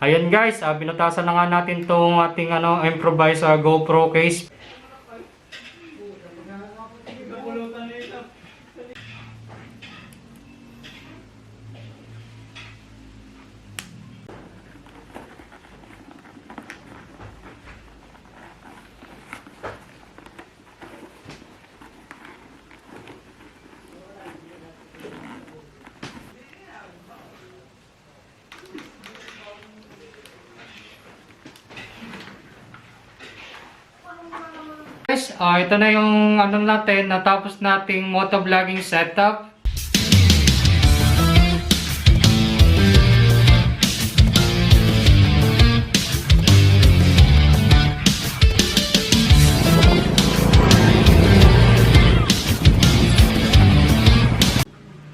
Ayan guys, binutasan na nga natin tong ating improvised GoPro case. Guys, ito na yung natin, natapos nating motovlogging setup.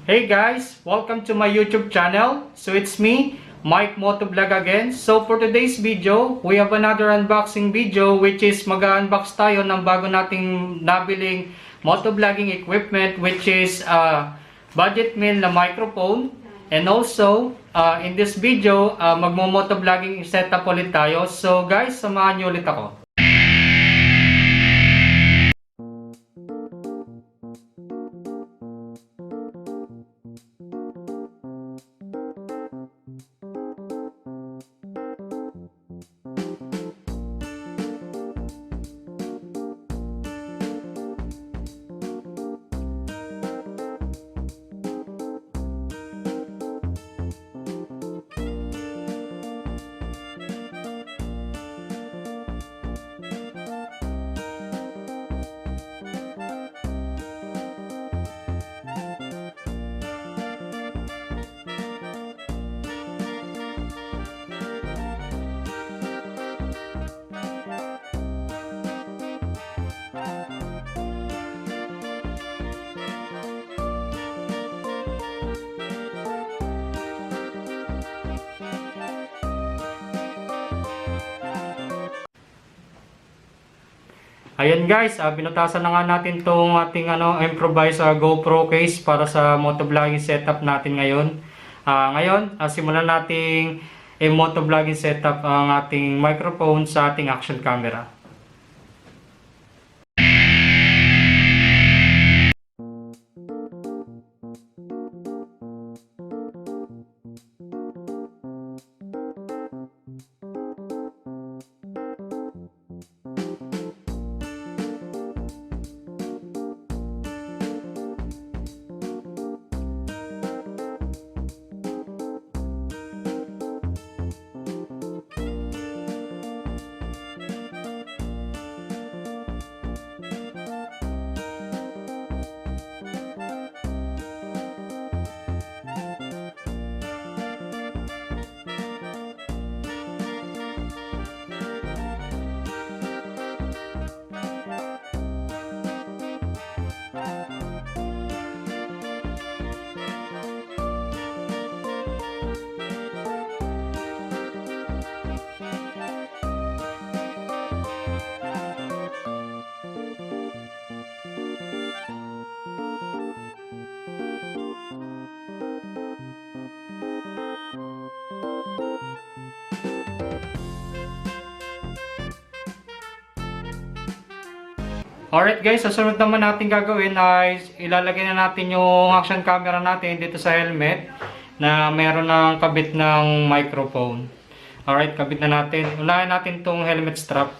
Hey guys, welcome to my YouTube channel. So it's me, Mykmoto Vlog again. So for today's video, we have another unboxing video, which is mag-unbox tayo ng bago nating nabiling motovlogging equipment, which is budget meal na microphone. And also, in this video, magmo-motovlogging setup ulit tayo. So guys, samahan niyo ulit ako. Ayan guys, binutasan na nga natin tong ating improvised GoPro case para sa motovlogging setup natin ngayon. Ngayon, simulan nating motovlogging setup ang ating microphone sa ating action camera. Alright guys, susunod naman natin gagawin ay ilalagay na natin yung action camera natin dito sa helmet na meron ng kabit ng microphone. Alright, kabit na natin. Unahin natin tong helmet strap.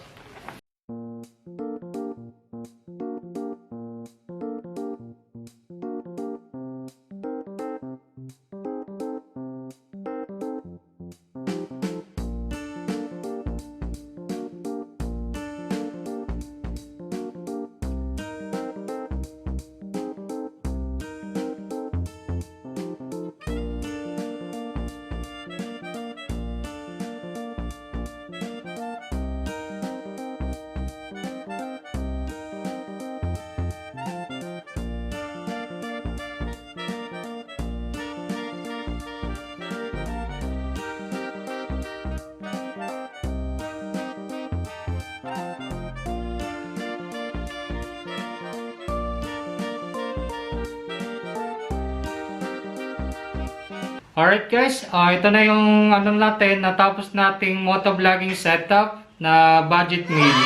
Alright guys, ito na yung ano natin, natapos nating motovlogging setup na budget meal.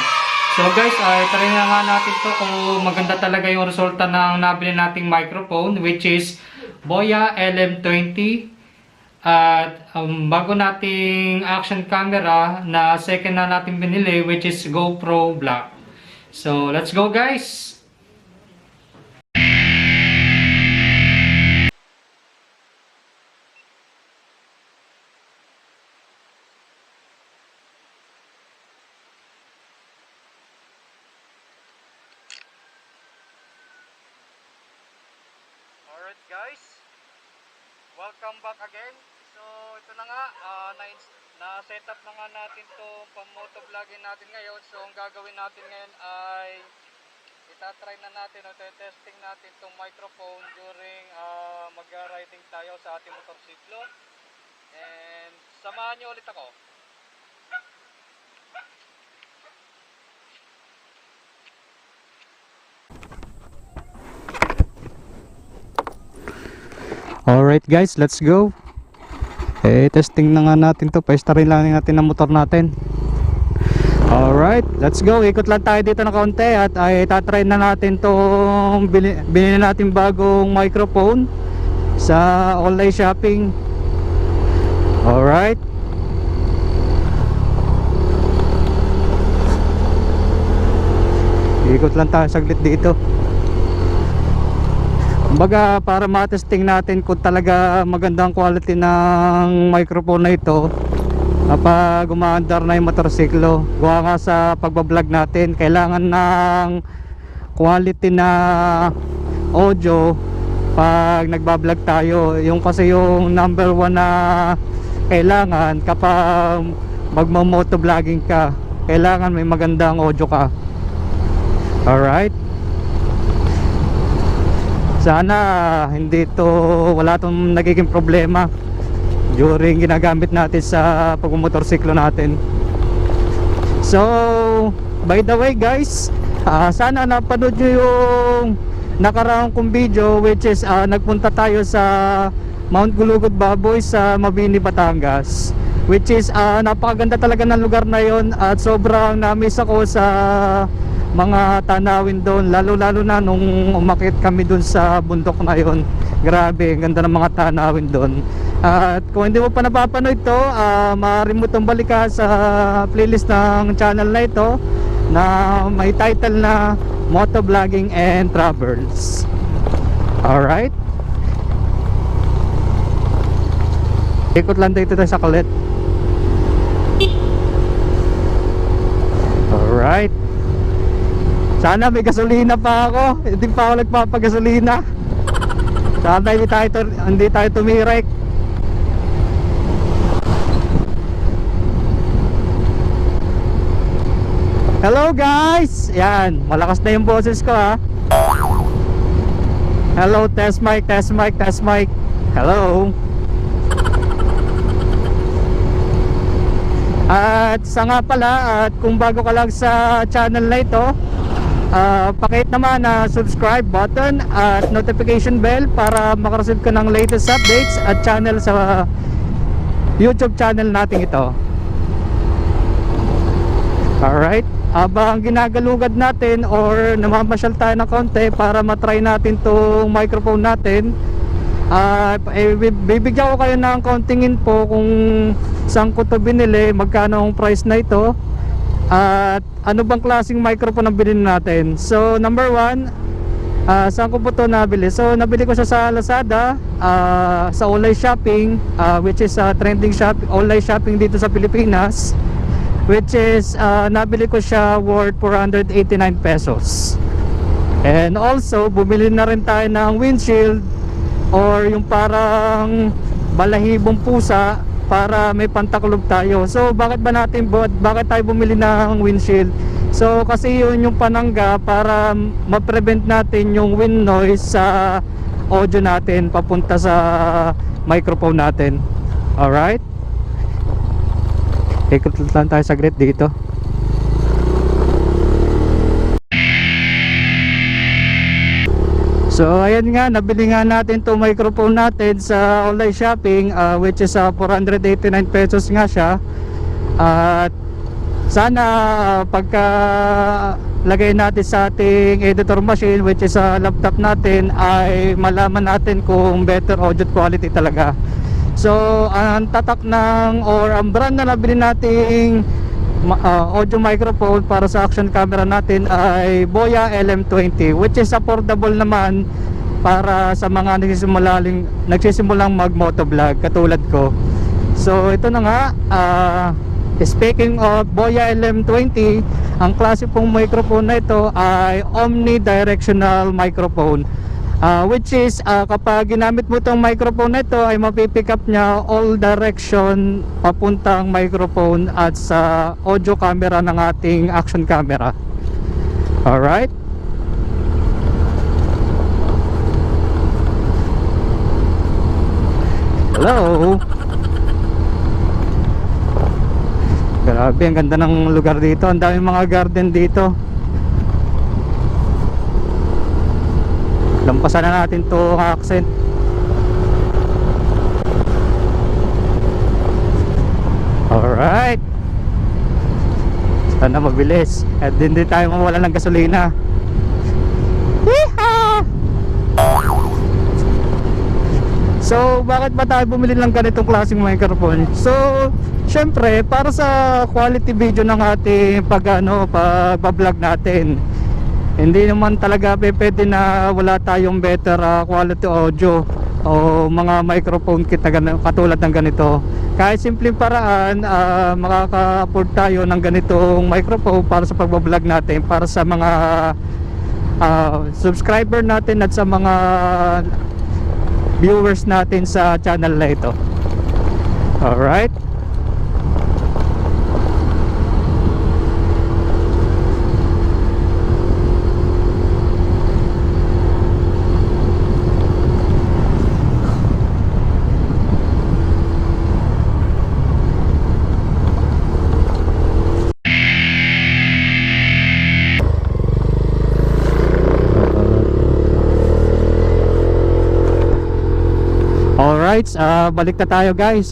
So guys, try na nga natin to kung maganda talaga yung resulta ng nabili nating microphone, which is BOYA LM20. At bago nating action camera na second na natin binili, which is GoPro Black. So let's go guys! Alright guys, welcome back again. So ito na nga, na-set up na nga natin itong pang-motovlogging natin ngayon. So ang gagawin natin ngayon ay itatry na natin o testing natin itong microphone during mag-riding tayo sa ating motorsiklo. And samahan nyo ulit ako. Alright guys, let's go. Testing na nga natin to. Pa-starin lang natin ang motor natin. Alright, let's go. Ikot lang tayo dito na kaunti at itatry na natin tong binili natin bagong microphone sa online shopping. Alright. Ikot lang tayo saglit dito. Kumbaga para matesting natin kung talaga magandang quality ng microphone na ito kapag umaandar na yung motorsiklo. Gawa nga sa pagbablog natin, kailangan ng quality na audio pag nagbablog tayo. Yung kasi yung number one na kailangan kapag magmamotovlogging ka, kailangan may magandang audio ka. Alright, sana hindi to, wala tong nagiging problema during ginagamit natin sa pagmumotorsiklo natin. So by the way guys, sana napanood nyo yung nakaraang kong video, which is nagpunta tayo sa Mount Gulugod Baboy sa Mabini, Batangas, which is napakaganda talaga ng lugar na yon at sobrang na-miss ako sa mga tanawin doon, lalo na nung umakyat kami doon sa bundok na yon. Grabe, ang ganda ng mga tanawin doon. At kung hindi mo pa napapanood ito, maaari mo itong balikan sa playlist ng channel na ito na may title na Motovlogging and Travels. Alright, ikot lang dito tayo sa kalit. Alright, sana may gasolina pa ako. Hindi pa ako nagpapagasolina. Sana hindi tayo tumirek. Hello guys. Yan, malakas na yung boses ko ha. Hello, test mic, test mic, test mic. Hello. At sa nga pala, at kung bago ka lang sa channel na ito, pakihit naman na subscribe button at notification bell para makareceive ka ng latest updates at channel sa YouTube channel natin ito. Alright, habang ginagalugad natin or namamasyal tayo ng konti para matry natin itong microphone natin, bibigyan ko kayo ng konting info kung saan ko ito binili, magkano ang price na ito, at ano bang klaseng microphone ang bilhin natin. So number one, saan ko po ito nabili? So nabili ko siya sa Lazada, sa online shopping, which is trending online shopping dito sa Pilipinas, which is nabili ko siya worth 489 pesos. And also bumili na rin tayo ng windshield or yung parang balahibong pusa para may pantaklob tayo. So bakit tayo bumili ng windshield? So kasi yun yung panangga para ma-prevent natin yung wind noise sa audio natin papunta sa microphone natin. Alright, ikot lang tayo saglit dito. So ayan nga, nabili nga natin to microphone natin sa online shopping, which is 489 pesos nga siya. At sana pagka lagay natin sa ating editor machine, which is sa laptop natin, ay malaman natin kung better audio quality talaga. So ang tatak ng or ang brand na nabili nating audio microphone para sa action camera natin ay BOYA LM20, which is affordable naman para sa mga nagsisimulang mag motovlog katulad ko. So ito na nga, speaking of BOYA LM20, ang klase pong microphone na ito ay omnidirectional microphone, which is kapag ginamit mo itong microphone na ito ay mapipick up niya all direction papuntang microphone at sa audio camera ng ating action camera. Alright, hello. Grabe, ang ganda ng lugar dito. Ang daming mga garden dito. Lampasan na natin to accent. Alright, sana mabilis at hindi tayo mawala ng gasolina. Yeehaw! So bakit ba tayo bumili ng ganitong klaseng microphone? So syempre para sa quality video ng ating pag-vlog natin. Hindi naman talaga pwede na wala tayong better quality audio o mga microphone kit na katulad ng ganito. Kahit simpleng paraan, makaka-afford tayo ng ganitong microphone para sa pag-vlog natin, para sa mga subscriber natin at sa mga viewers natin sa channel na ito. Alright, balik na tayo guys.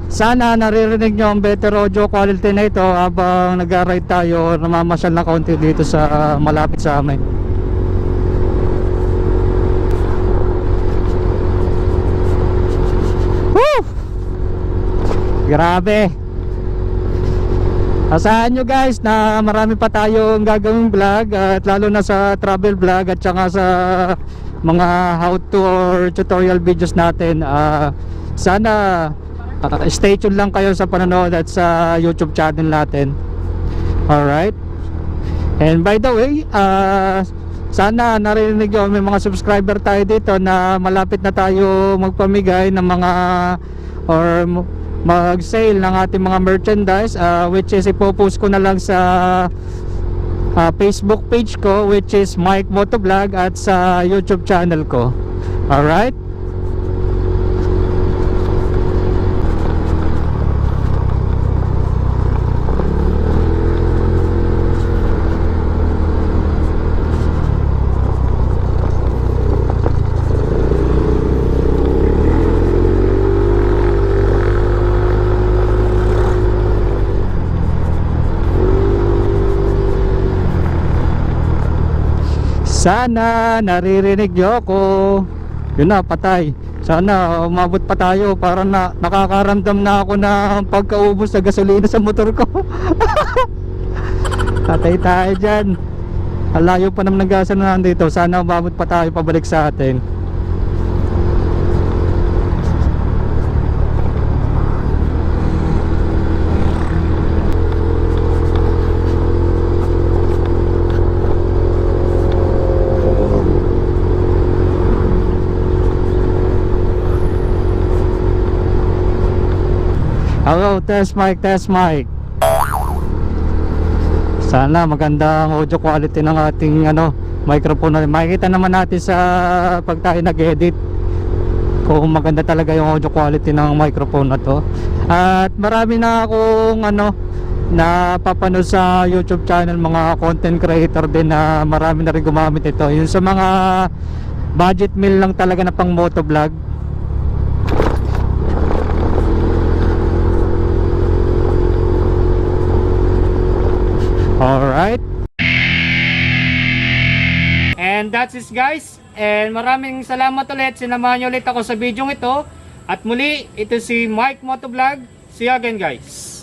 Sana naririnig nyo ang better audio quality na ito habang nag-ride tayo, namamasyal na kaunti dito sa malapit sa amin. Woo! Grabe. Asahan nyo guys na marami pa tayong gagawing vlog, at lalo na sa travel vlog at saka sa mga how to or tutorial videos natin. Sana stay tuned lang kayo sa panonood at sa YouTube channel natin. Alright, and by the way, sana narinig nyo, may mga subscriber tayo dito na malapit na tayo magpamigay ng mga or mag-sale ng ating mga merchandise, which is ipopost ko na lang sa Facebook page ko, which is Mykmoto Vlog, at sa YouTube channel ko. Alright, sana naririnig nyo ako. Yun na, patay. Sana umabot pa tayo para na nakakaramdam na ako ng pagkaubos sa gasolina sa motor ko. Patay tayo dyan. Alayo pa naman ng gasolina na nandito. Sana umabot pa tayo pabalik sa atin. Hello, test mic, test mic. Sana magandang audio quality ng ating microphone na. Makikita naman natin sa pag tayo nag-edit kung maganda talaga yung audio quality ng microphone na to. At marami na akong napapanood sa YouTube channel, mga content creator din na marami na rin gumamit ito. Yung sa mga budget meal lang talaga na pang motovlog. Alright. And that's it guys. And maraming salamat ulit. Sinamahan niyo ulit ako sa video ito. At muli, ito si Mykmoto Vlog. See you again guys.